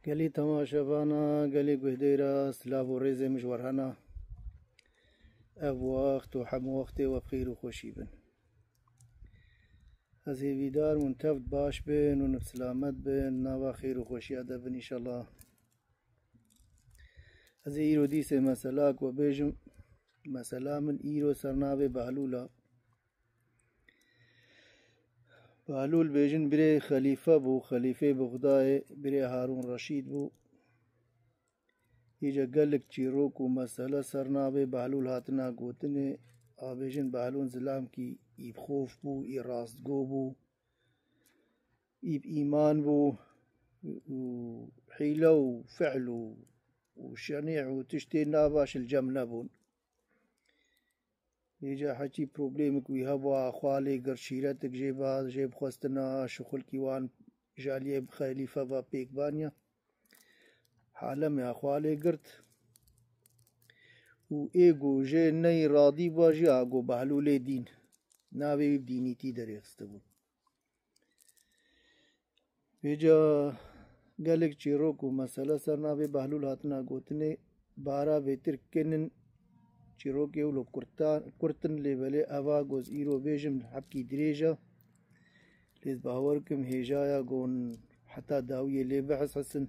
گلی تماشاوانا گلی گهدیرا سلاف و ریز مجورهنا او وقت و هم وقت و بخیر و خوشی بن از هیویدار منتفد باش بن و نبسلامت بن نوا خیر و خوشی اده بن انشالله از ایرو دیس مسلاک و بیجم مسلا من ایرو سرناوه بهلولا بهلول بیجن بره خلیفه بو خلیفه بغدای بره هارون رشید بو ایجا گلک چیروک و مسئله سرناوه بهلول هاتنا گوتنه آبیجن بهلول زلام کی ایب خوف بو ای راستگو بو ایب ایمان بو و حیله و فعل و شنیع و تشتی ناباش الجم نبون ایجا حچی پروبلیمک وی هوا خوالی گر شیرتک جیب خواستنا شخل کیوان جالیه خلیفه با پیکبانیا حالم اخوالی گرت و ایگو جه نی راضی باجی آگو بهلول دین ناوی دینی تی دریخسته بود بیجا گلک چیروک و مسئله سر ناوی بهلول هاتنا گوتنه بارا بهتر کنن چیروک اولو کرتن لی بله اوا گوز ایرو بیجم حبکی دریجا لیز باورکم هیجایا گون حتی داویه لی بحث حسن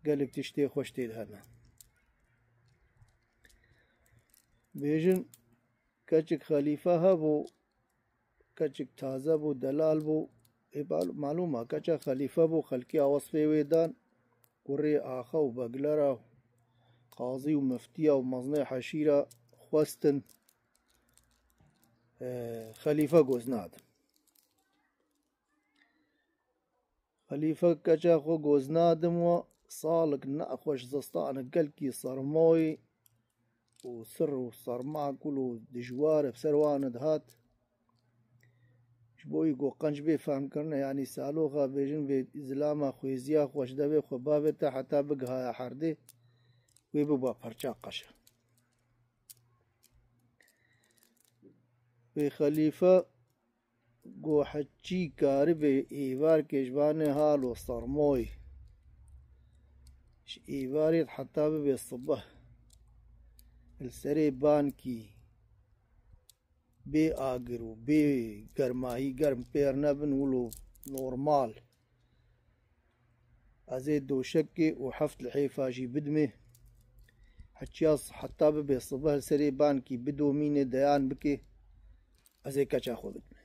گلک تشتی خوشتی دهنا بیجن کچک خلیفه ها بو کچک تازه بو دلال بو معلومه کچا خلیفه بو خلکی وصفه ویدان قره آخه و بگلره قاضی و مفتیه و مزنه حشیره خواستن خلیفه گوزناد خلیفه کچا خو گوزنادم و صالک نأخوش زستان گلکی صرموی و سر و صرمع كله دجوار بسروان دهات شبوي قو قنج بي فهم كرنا يعني سالوخا بيجن بي زلاما خويزيا خوش دبي خو بابتا حتى بقها حردي ويبوا پرچا قشا بي خليفة قو حجي كاري بي ايوار كجبان حال و صرموي ايواري حتى بي الصبح السري بانكي بي آگرو بي گرماهی گرم پیر نبن ولو نورمال ازي دوشكي وحفت الحيفاجي بدمه حتياص حتى بي الصبح السري بانكي بدو مين ديان بكي ازي كچا خو بدمه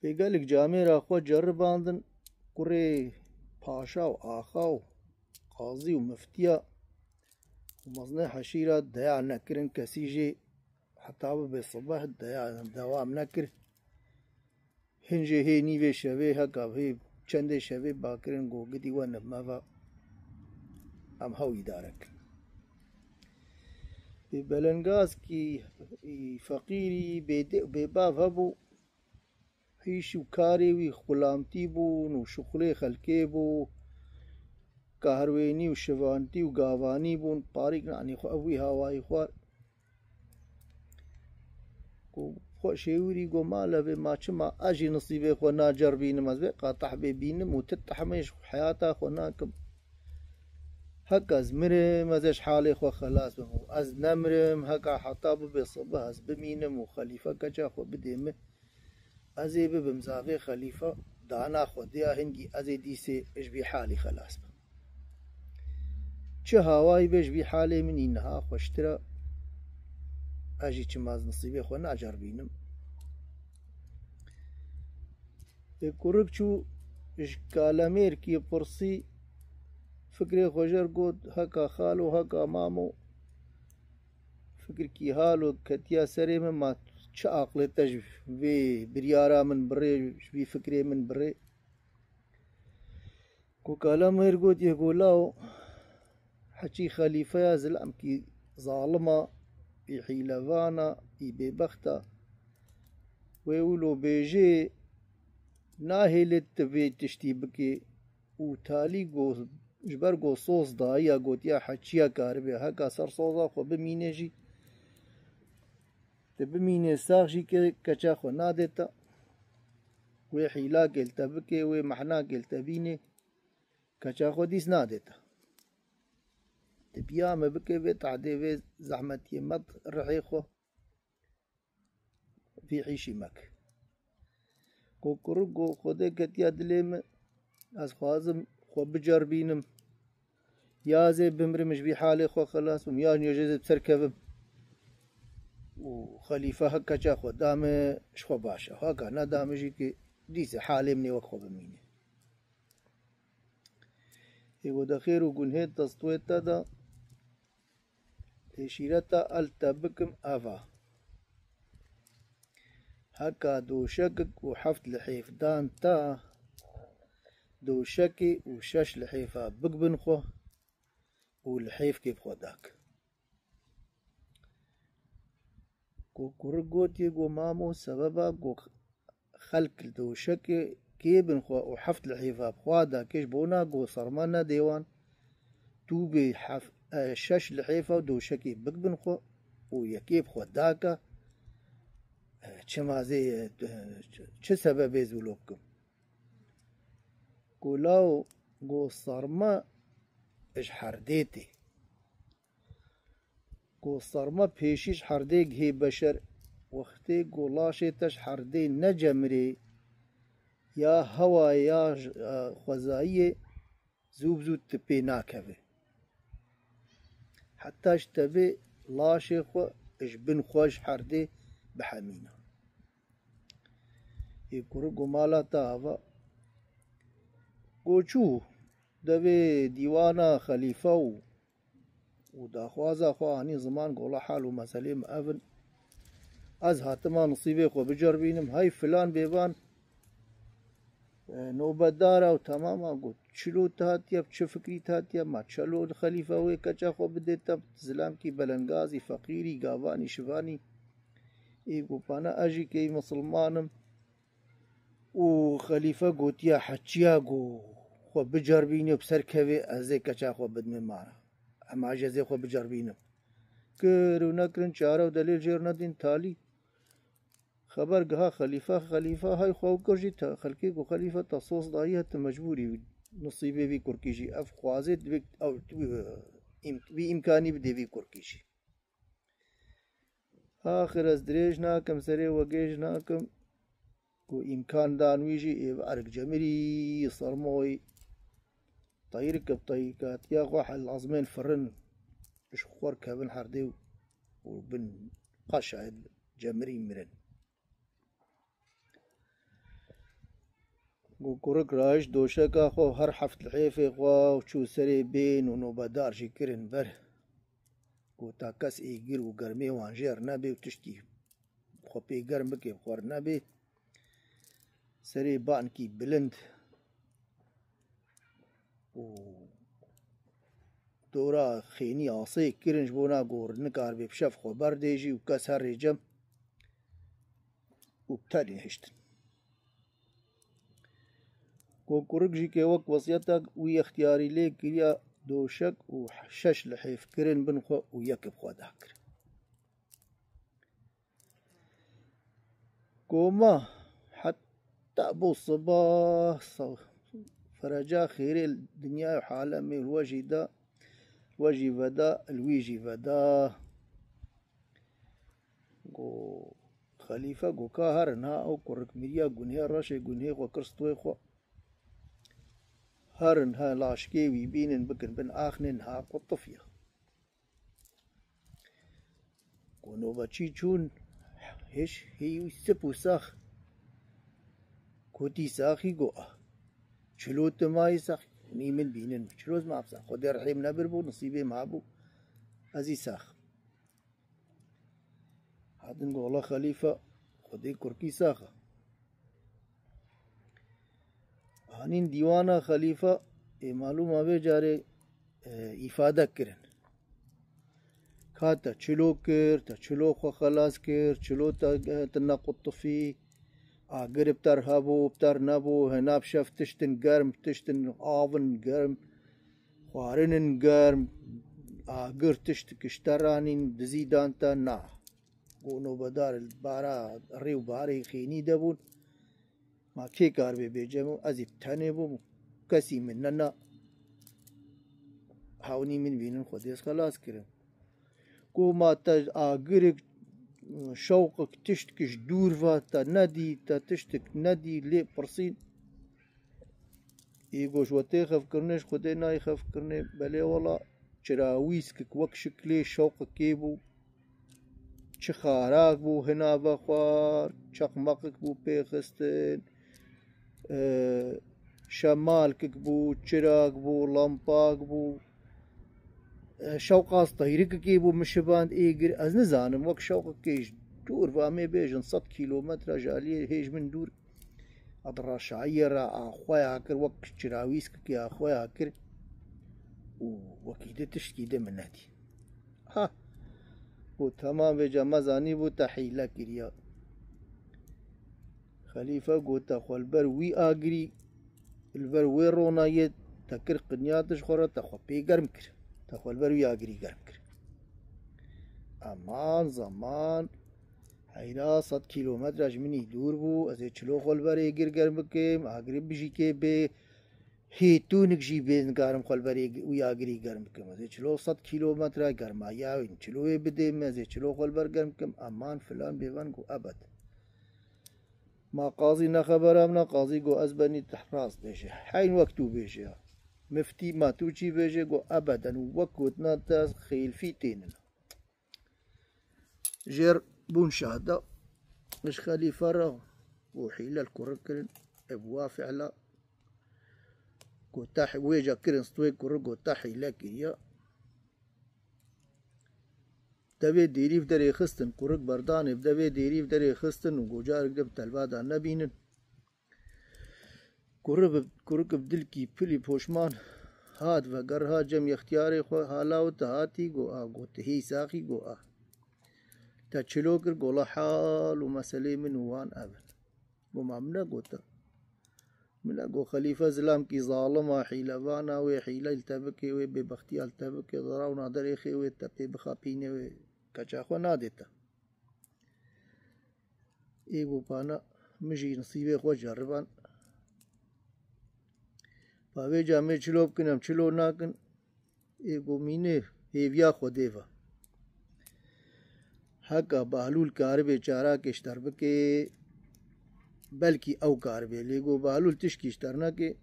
بي قالك جاميرا خو جرباندن قري پاشا و آخا و قاضي و مفتيا ومزنه حشيرة ديا نكرن كسيجي حتى بالصباح ديا دوام نكر هنجي هي نيفي شوي هكا هي چند شوي باكرن گو قدي ونب مفا ام هوي دارك بلنغاز كي فقيري بباف هبو هيشو كاري وي خلامتي بو نو شخلي خلكي بو كهرويني وشفانتي وقافاني بون طارق يعني خو أبوي هواي خوار خو شيوري قو مالا بما ما أجي نصيبي خو ناجر بينم أزبي قاطح بينم وتتحميش حياته خو ناكم هكا زمرم أزيش حالي خو خلاص بمو أز نمرم هكا حطاب بصبه أز بمينم وخليفة كجا خو بديمه أزي بمزافي خليفة دانا خو ديا هنجي أزي ديسي إش بي حالي خلاص بمو چه هواي بيش بي حالي من إنها خوشترا أجي چماز نصيبي خو ناجر بينم كورك چو إش كالامير كي برسي فكري خوشر قد هكا خالو هكا مامو فكر كي هالو كتيا سري من ما چه عقل تج في بريارا من بري بي فكري من بري كو كالامير قد يقولاو حكي خليفة زلام كي ظالمة بحيلوانا ببختا ويولو بيجي ناهلت بي تشتي بكي وتالي قو جبر قو صوص دايا قوت يا حكيا كاربي هكا سر صوصا خو بميني جي تبميني ساخ جي كچا خو نادتا وی حیلا گلتا بکی وی محنا گلتا بینه کچا خودیس نادتا تبیا مبکی وی تعدی وی زحمتی مد رحی خو في عيشي مك كوكرقو خودي كتيا دليم از خوازم خو بجربينم يازي بمرمش بي حالي خو خلاص وميان يجوز بسركبم وخليفة هكا جا خو دام شخو باشا هكا نا دام جيكي ديس حالي مني وخو بميني ايو دخير وقنهيد تسطويتا دا شيرتا التبكم افا هكا دوشكك وحفت لحيف دان تا دوشكي وشش لحيفا بقبن خو والحيف كيف خوداك كو كورغوتي جو مامو سببا جو خلق دوشكي كيبن خو وحفت لحيفا بخوادا كيش بونا جو صرمانا ديوان توبي شش لحيفا ودوشكي بقبن خو ويكيب خوداكا چه چه سبب زولوبكم قولاو قو صرما اش حرديتي قو صرما پیشیش حرديك هي بشر وقتي قولاشي تش حردي نجمري يا هوا يا خوزائي زوب زود تبي ناكبه حتى اشتبه لاشي خو اش بن خوش حردي بحمينا يكورغو مالا تاوا قوچو دوي ديوانا خليفة ودا خوازا خواني زمان قولا حالو مسالي مأفن از هاتما نصيبي خو بجربينم هاي فلان بيبان نوبت دارا وتماما قلت چلو تهاتيا بچه فكري تهاتيا ما چلو خليفة وي كچا خو بديتا زلام كي بلنغازي فقيري غاواني شباني ايقو بانا اجي كي مسلمانم وخليفة قوتيا حجيا قو خو بجربيني بسر كوي ازي كچا خو بدمي مارا اما عجزي خو بجربينم كرو نكرن چارو دليل جيرنا دين تالي خبر قها خليفة هاي خو كرجي خلقي قو خليفة تصوص دايها تمجبوري نصيبي بي كوركيجي اف خوازت بي او بإمكاني بدي بي كوركيجي آخر از دريج ناكم سري وقيج ناكم كو إمكان دانويجي عرق جمري صرموي طيرك بطيقات يا غوح العظمين فرن اش خور كابن حردي وبن قشعد جمري مرن كو كورك رايش دوشكا خو هر حفت الحيفي خو وشو سري بين ونوبدار جي كرن بر كو تاكس ايجير وقرمي وانجير نبي وتشتي خو بي قرم بكي بخور نبي سري بانكي بلند و دورا خيني عصي كرنج بونا قور نكار بشف خو برديجي وكسر رجم وبتالي هشتن كو كوركجي كي وك وصيتك وي اختياري لي كريا دوشك وشش لحيف كرن بنخو ويكب خو داكر كوما حتى ابو الصباح فرجا خير الدنيا وحالة من الوجه دا وجه فدا الويجي فدا قو خليفة قو كاهر نا او كورك ميريا قنهي راشي قنهي قو كرستوي خو هرن ها لاشكي ويبينن بكن بن آخنن ها قطفيا كونو بچي چون هش هي سپو ساخ كوتي ساخي قوة چلو تماي ساخ نيمن بينن چلوز ما بساخ خود رحيم نبر بو نصيبه ما بو ازي ساخ هادن قولا خليفة خودي كوركي ساخه هانين ديوانا خليفة معلومة بجاري إفادة كرن كاتا چلو كر تا چلو خو خلاص كر چلو تا تنقط في قرب تر هابو بتر نبو هناب شف تشتن گرم تشتن آون گرم خوارنن گرم گر تشت كشترانين دزيدان تا نا قونو بدار البارا ريو باري خيني دبون ما كي كار بيجمو أزيب تانيبو كسي مننا هاوني من بينن خديس خلاص كرم كو ما تج آگرك شوقك تشتكش دور فاتا ندي تا تشتك ندي لي برسين يقوش وتي خف كرنش خدي ناي خف كرني بلي والله چراويسكك وك شكلي شوقك كيبو چخاراك بو هنا بخوار چقمقك بو بيخستن شمالكك بو چراغ بو لامباك بو شوقاس طيرك كيبو مشباند ايجر از نزانم وك شوقك كيش دور فامي بيجن 100 كيلومتر جالي هيج من دور اضرا شعيرة اخويا هكر وك چراويسكك يا اخويا هكر وكيدة تشكي ده من هدي ها بو تمام بجا مزاني بو تحيلة كريا خليفة قوتا خو البر وي آگري البر وي رونايت تكر قنياتش خورا تخو بي گرم كر تخو البر وي آگري گرم كر امان زمان حيرا 100 كيلومتر اجمني دور بو ازي چلو خو البر ايگر گرم بكم آگري بجي كي بي هيتونك جي بين گرم خو البر وي آگري گرم بكم ازي چلو 100 كيلومتر گرما يا وين چلو بدي ازي چلو خو البر گرم بكم امان فلان بيوان گو ابد ما قاضي نخبر امنا قاضي قو ازبني تحراس بيجي حين وقتو بيجي مفتي ما توجي بيجي قو ابدا وقتنا تاز خيل في تيننا جير بون شهدة مش خليفة رغ وحيلة الكركرن ابوا فعلا قو تاحي ويجا كرن ستوي كرن قو تاحي لكريا دبي ديريف دري خستن كورك بردان بدبي ديريف دري خستن وجارك دب تلبادا نبينن كورك بدلكي بلي بوشمان هاد وقرها جم اختياري خو حالاو تهاتي قو تهي ساقي قو تچلوكر قو حال ومسلي من وان ابن وما منا قوتا منا قو خليفة زلام كي ظالما حيلوانا وحيلة التبكي وببختي التبكي ضراونا دريخي وتبي بخابيني كچاخو نادتا ايبو بانا مجي نصيبه خو جربان باوي جامي چلوب کنم چلو ناکن ايبو مينه هيويا خو ديفا حقا بهلول کار بیچارا کشتر بکه بلکي او کار بي ليگو بهلول تشكيشتر ناكي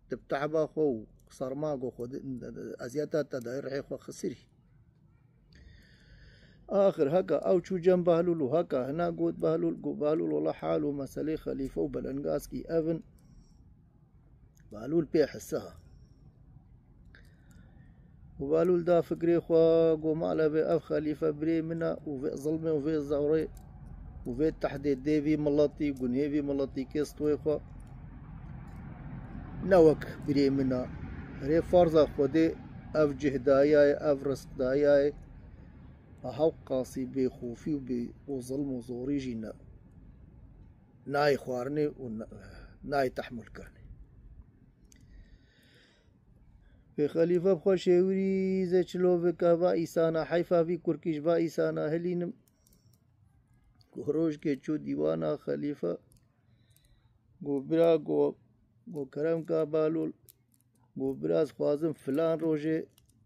تبتعبا خو صرماغو خو ازياتا تداير خو خسري آخر هكا أو شو جنب بهلول وهكا هنا قود بهلول والله حاله مسألة خليفة وبلنقاسكي أفن بهلول بيحسها وبهلول دا فكري خوا قوم على بأف خليفة بري منا وفي ظلمة وفي زوري وفي تحديد ديفي ملطي قنيفي ملطي كيستوي خوا نوك بري منا ري فرزا خودي أف جهداياي أف رزق داياي أهو قاسي بخوفي وظلم وزوري جينا ناي خوارني وناي تحمل كرني في خليفة بخوشيوري زيشلو بكا إيسانا حيفا في كركيش با إيسانا هلينم هروج کے چو دیوانا خلیفہ گو برا گو کرم کا بالول گو براز خوازم فلان روجه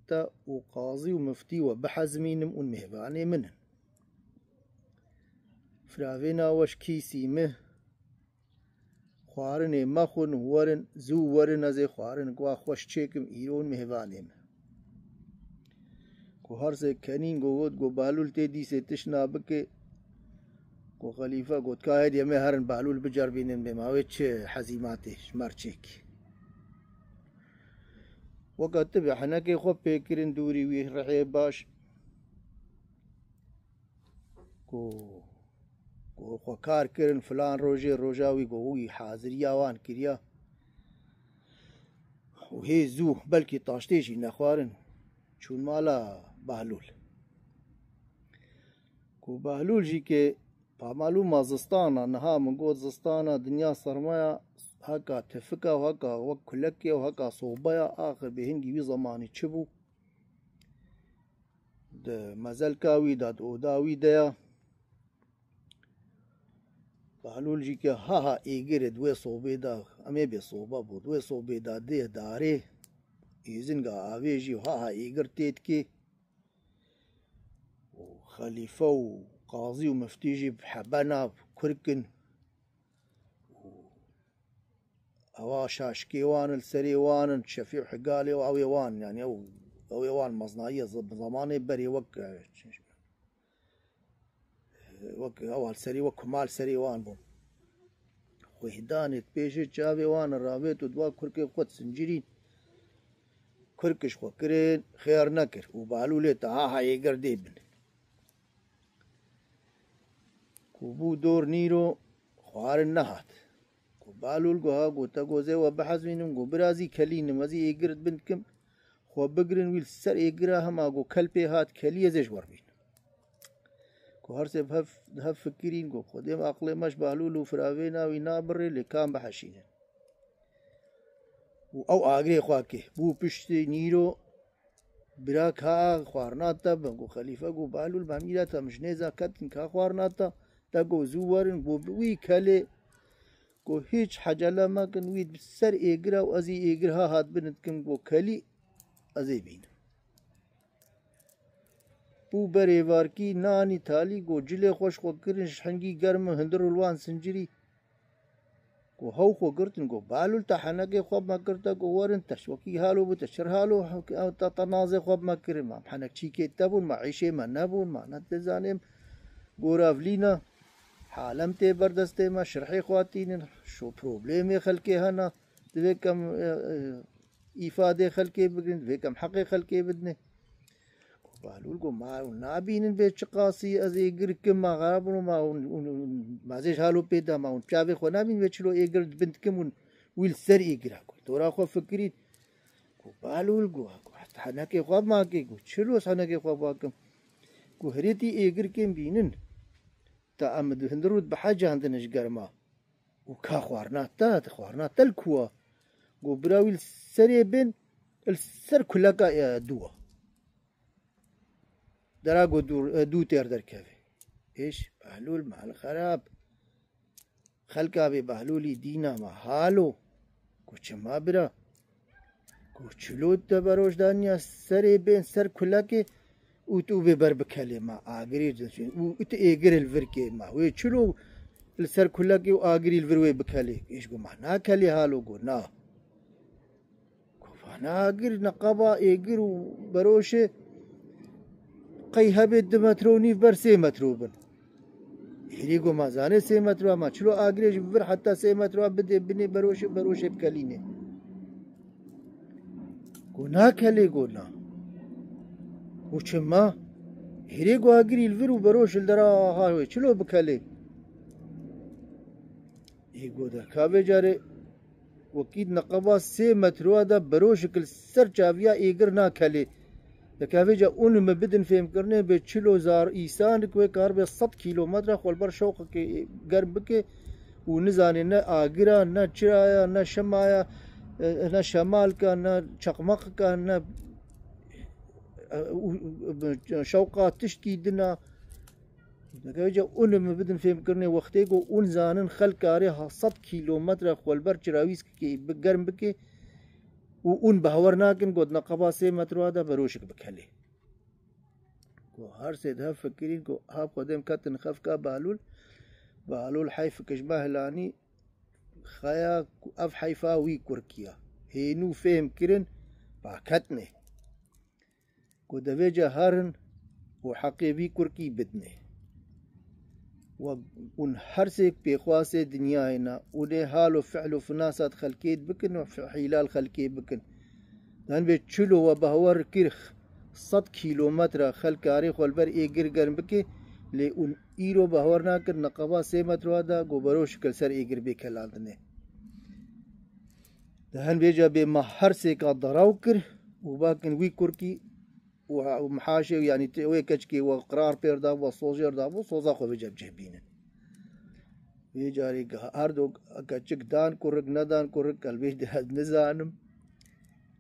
تا وقاضي ومفتي وبحزمينم ونمهباني منن فرافينا وش كيسي مه خوارن مخون ورن زو ورن ازي خوارن قوا خوش چيكم ايرون مهباني مه کو هر سے کنين گو بالول تيدي سے تشنا بكي کو خليفة قد كاهد يمي هرن بالول بجربينن بماويتش حزيماتش مارچيك وقت تبع حناكي خو بيكرن دوري ويه رحي باش کو خو كار كرن فلان روجاوي قوي حاضر ياوان كريا وهي زو بلكي طاشتيجي نخوارن شون مالا بهلول کو بهلول جي كي معلومة زستانا نها من قوت زستانا دنيا سرمايا هكا تفكا وهكا وكلكيا وهكا صوبايا آخر بهنجي بي زماني تشبو ده مزل كاوي داد اوداوي ديا بهلول جی که ها ایگر دوی صوبه دا امی بی صوبه بود دوی صوبه دا ده داره ایزنگا آوی جی ها ایگر تید که خلیفه و قاضی و مفتی جی بحبنا کرکن اوا شاشكيوان السريوان شفيع حقالي واويوان يعني اويوان مصنعية زماني بري وك اول سري وك مال سريوان بو وهدانت بيشي جاويوان الرابط ودوا كركي خود سنجرين كركش خو كرين خير نكر وبالو ليتا ها يقر ديبن كوبو دور نيرو خوار النهات بالول گوها گوتا گوزه و بحث بینم گو برازی کلی نمازی ایگرد بندکم خو بگرن ویل سر ایگرا هم آگو کل پی هات کلی ازش ور بین گو هر سه هف فکرین گو خودم عقل مش بالول و فراوینا وی نابره لکام بحشینه و او آگری خواکه بو پشت نیرو براک ها خوارناتا بگو خلیفه گو بالول بهمیرا تا مجنیزا کتن که خوارناتا تا گو زورن گو وی کلی گو هیچ حجله ما کن وید سر ایگرا و ازی ایگرها هات بند کن گو کلی ازی بین بو بری وارکی نانی تالی گو جلی خوش خو کرن شحنگی گرم هندر الوان سنجری گو هاو خو گرتن گو بالول تا حنقی خواب ما کرتا گو ورن تشوکی حالو بو تشر حالو تا تنازی خواب ما کرن ما حنق چیکی تبون ما عیشه ما نبون ما نتزانیم گو رافلینا حالم تي بردسته ما شرحي خواتين شو بروبليمي خلقي هنا دوي كم إفادة خلقي بقرن دوي كم حقي خلقي بدني قالوا لكم ما نابين بيت شقاسي أزي قركم ما غابن ما زيش هالو بيدا ما شابي خو نابين بيت شلو إيقر بنتكم ويل سر إيقرا تورا خو فكريت قالوا لكم حتى حناكي خواب ماكي شلو حناكي خواب واكم هريتي إيقر كم بينن تا امد هندرود بحاجة عندنا جرما وكا خوارنا تلكوا قو براوي السري بين السر كلها يا دوا دراغو دو تير در كافي ايش بهلول مع الخراب خلقا بي بهلولي دينا ما حالو كوچ ما برا كوچلو تبروش دانيا سري بين سر كلها وتو ببر بكلمة آغري جنسين وت إيجر الفركي ما ويشلو السر كلها وآغري الفروي بكلي إيش قو معنا كلي هالو قو نا كفانا آغر نقابا إيجر وبروشة قيها بيد متروني بر سي متروبن هيري قو ما زاني سي متروا ما شلو آغري جبر حتى سي متروا بدي بني بروشة بكليني قو نا كلي قو نا وشما هريقو هاقري الفرو بروش الدرا هاوي چلو بكالي يقو دا كابي جاري وكيد نقبا سي متروا دا بروش كل سر چاويا ايگر نا كالي دا كابي جا اون مبدن فهم کرنے بے چلو زار ایسان کوئی کار بے 100 کیلومتر خولبر شوق کے گرم بکے ونزاني نا آگرا نا چرايا نا شمايا نا شمال کا نا چقمق کا نا شوقات تشكي دنا دقايجا اون بدن فهم کرنے وقتی کو اون زانن خلق کارها 100 کیلومتر خولبر چراویس کی گرم بکے و اون بهورناكن قد نقبا سي متروا دا بروشك بكالي كو هر سيد هف فكرين كو هاب قدم كاتن خفكا بالول حيف كشباه لاني خايا اف حيفا وي كوركيا هينو فهم كرن باكتني كو دفيجا هارن وحقي بي كوركي بدني ون هر سيك بيخواسي دنيا هنا ودي حالو فعلو فناسات خلقيت بكن وحيلال خلقي بكن دان بي چلو وبهور كرخ 100 كيلومتر خلقاري خولبر ايگر گرم بكي لي اون ايرو بهور ناكر نقبا سي متروا دا گوبرو شكل سر ايگر بي كلاندني دهن بيجا بي ما هر سيكا ضراو كر وباكن وي كوركي ومحاشي يعني وي كشكي وقرار بير دا وصوجر دا وصوزا خو بجب جهبين بيجاري هردو كچك دان كورك ندان كورك البيش ده نزانم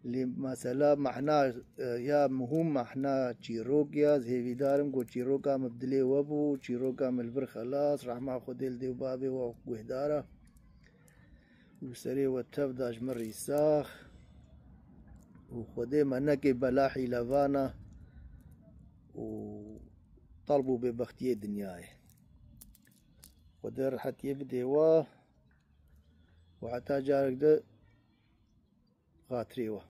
مثلا محنا يا مهم محنا تشيروكيا زهيبي دارم قو تشيروكا مبدلي وابو تشيروكا ملبر خلاص راح ما خديل دي وبابي وقهدارة وسري وتبداج مري ساخ وخدي منكي بلاحي لافانا وطلبوا ببختية دنياي ودر حتى يبدي وحتى جارك ده غاتريوه